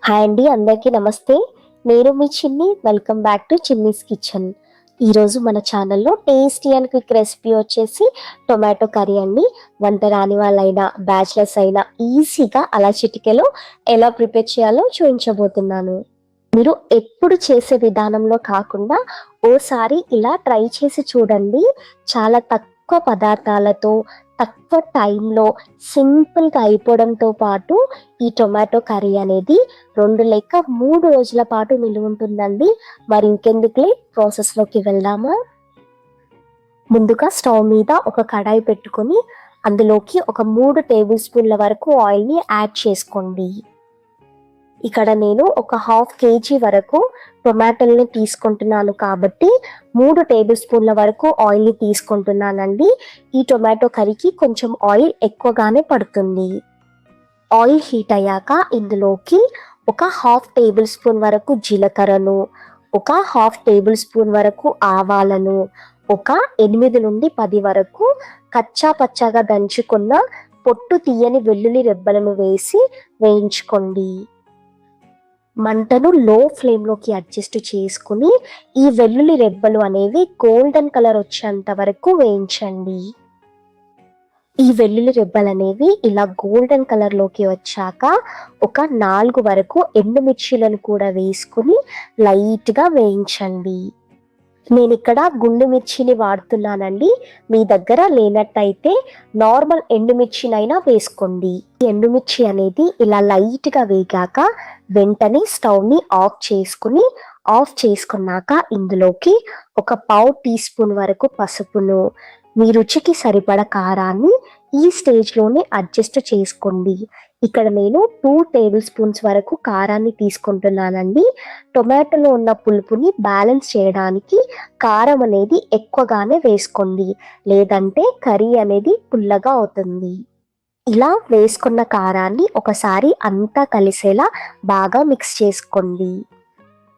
Hi అండి, అందరికీ నమస్తే. నేను మీ చిన్ని. Welcome back to Chinni's kitchen. ఈరోజు మన ఛానల్లో టేస్టీ అండ్ క్విక్ రెసిపీ వచ్చేసి టొమాటో కర్రీ అండి. వంట రాని వాళ్ళైనా బ్యాచిలర్స్ అయినా ఈజీగా అలా చిటికెలో ఎలా ప్రిపేర్ చేయాలో చూపించబోతున్నాను. మీరు ఎప్పుడు చేసే విధానంలో కాకుండా ఓసారి ఇలా ట్రై చేసి చూడండి. చాలా తక్కువ పదార్థాలతో తక్కువ టైంలో సింపుల్గా అయిపోవడంతో పాటు ఈ టొమాటో కర్రీ అనేది 2 లేక 3 రోజుల పాటు నిలువ ఉంటుందండి. మరి ఇంకెందుకులే, ప్రాసెస్లోకి వెళ్దామా? ముందుగా స్టవ్ మీద ఒక కడాయి పెట్టుకొని అందులోకి ఒక 3 టేబుల్ స్పూన్ల వరకు ఆయిల్ని యాడ్ చేసుకోండి. ఇక్కడ నేను ఒక 1/2 kg వరకు టొమాటోల్ని తీసుకుంటున్నాను కాబట్టి 3 టేబుల్ స్పూన్ల వరకు ఆయిల్ని తీసుకుంటున్నానండి. ఈ టొమాటో కర్రీకి కొంచెం ఆయిల్ ఎక్కువగానే పడుతుంది. ఆయిల్ హీట్ అయ్యాక ఇందులోకి ఒక 1/2 టేబుల్ స్పూన్ వరకు జీలకర్రను, ఒక 1/2 టేబుల్ స్పూన్ వరకు ఆవాలను, ఒక 8 నుండి 10 వరకు కచ్చా పచ్చాగా దంచుకున్న పొట్టు తీయని వెల్లుల్లి రెబ్బలను వేసి వేయించుకోండి. మంటను లో ఫ్లేమ్లోకి అడ్జస్ట్ చేసుకుని ఈ వెల్లుల్లి రెబ్బలు అనేవి గోల్డెన్ కలర్ వచ్చేంత వరకు వేయించండి. ఈ వెల్లుల్లి రెబ్బలు అనేవి ఇలా గోల్డెన్ కలర్లోకి వచ్చాక ఒక 4 వరకు ఎండుమిర్చీలను కూడా వేసుకుని లైట్గా వేయించండి. నేను ఇక్కడ గుండు మిర్చిని వాడుతున్నానండి. మీ దగ్గర లేనట్టయితే నార్మల్ ఎండుమిర్చినైనా వేసుకోండి. ఎండుమిర్చి అనేది ఇలా లైట్గా వేగాక వెంటనే స్టవ్ని ఆఫ్ చేసుకున్నాక ఇందులోకి ఒక 1/2 టీ స్పూన్ వరకు పసుపును, మీ రుచికి సరిపడ కారాన్ని ఈ స్టేజ్లోనే అడ్జస్ట్ చేసుకోండి. ఇక్కడ నేను 2 టేబుల్ స్పూన్స్ వరకు కారాన్ని తీసుకుంటున్నానండి. టొమాటోలో ఉన్న పులుపుని బ్యాలెన్స్ చేయడానికి కారం అనేది ఎక్కువగానే వేసుకోండి, లేదంటే కర్రీ అనేది పుల్లగా అవుతుంది. ఇలా వేసుకున్న కారాన్ని ఒకసారి అంతా కలిసేలా బాగా మిక్స్ చేసుకోండి.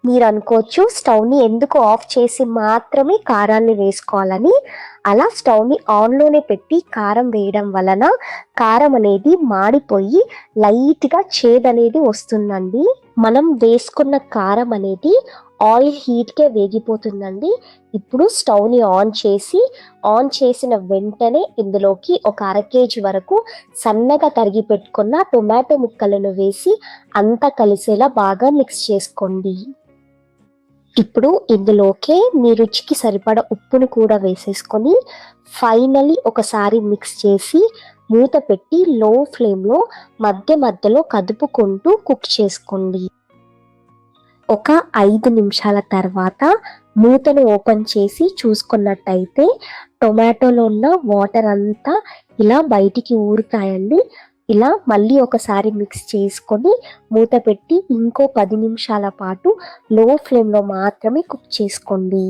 మీరు అనుకోవచ్చు, స్టవ్ని ఎందుకు ఆఫ్ చేసి మాత్రమే కారాన్ని వేసుకోవాలని. అలా స్టవ్ని ఆన్లోనే పెట్టి కారం వేయడం వలన కారం అనేది మాడిపోయి లైట్గా చేదనేది వస్తుందండి. మనం వేసుకున్న కారం అనేది ఆయిల్ హీట్కే వేగిపోతుందండి. ఇప్పుడు స్టవ్ని ఆన్ చేసిన వెంటనే ఇందులోకి ఒక 1/2 kg వరకు సన్నగా తరిగి పెట్టుకున్న టొమాటో ముక్కలను వేసి అంతా కలిసేలా బాగా మిక్స్ చేసుకోండి. ఇప్పుడు ఇందులోకే మీ రుచికి సరిపడ ఉప్పును కూడా వేసేసుకొని ఫైనలీ ఒకసారి మిక్స్ చేసి మూత పెట్టి లో ఫ్లేమ్లో మధ్యలో కదుపుకుంటూ కుక్ చేసుకోండి. ఒక 5 నిమిషాల తర్వాత మూతను ఓపెన్ చేసి చూసుకున్నట్టయితే టొమాటోలో ఉన్న వాటర్ అంతా ఇలా బయటికి ఊరుతాయండి. ఇలా మళ్ళీ ఒకసారి మిక్స్ చేసుకొని మూత పెట్టి ఇంకో 10 నిమిషాల పాటు లో ఫ్లేమ్లో మాత్రమే కుక్ చేసుకోండి.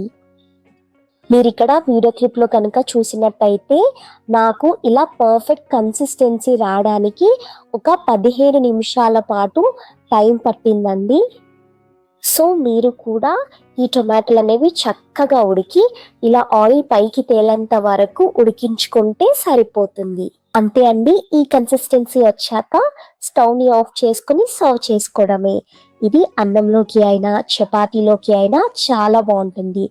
మీరు ఇక్కడ వీడియో క్లిప్లో కనుక చూసినట్టయితే నాకు ఇలా పర్ఫెక్ట్ కన్సిస్టెన్సీ రావడానికి ఒక 15 నిమిషాల పాటు టైం పట్టిందండి. సో మీరు కూడా ఈ టొమాటోలు అనేవి చక్కగా ఉడికి ఇలా ఆయిల్ పైకి తేలేంత వరకు ఉడికించుకుంటే సరిపోతుంది. అంతే అండి. ఈ కన్సిస్టెన్సీ వచ్చాక స్టవ్ని ఆఫ్ చేసుకుని సర్వ్ చేసుకోవడమే. ఇది అన్నంలోకి అయినా చపాతీలోకి అయినా చాలా బాగుంటుంది.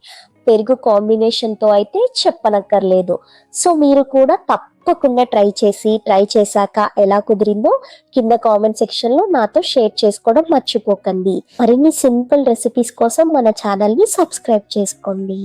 పెరుగు కాంబినేషన్తో అయితే చెప్పనక్కర్లేదు. సో మీరు కూడా తప్పకుండా ట్రై చేశాక ఎలా కుదిరిందో కింద కామెంట్ సెక్షన్లో నాతో షేర్ చేసుకోవడం మర్చిపోకండి. మరిన్ని సింపుల్ రెసిపీస్ కోసం మన ఛానల్ని సబ్స్క్రైబ్ చేసుకోండి.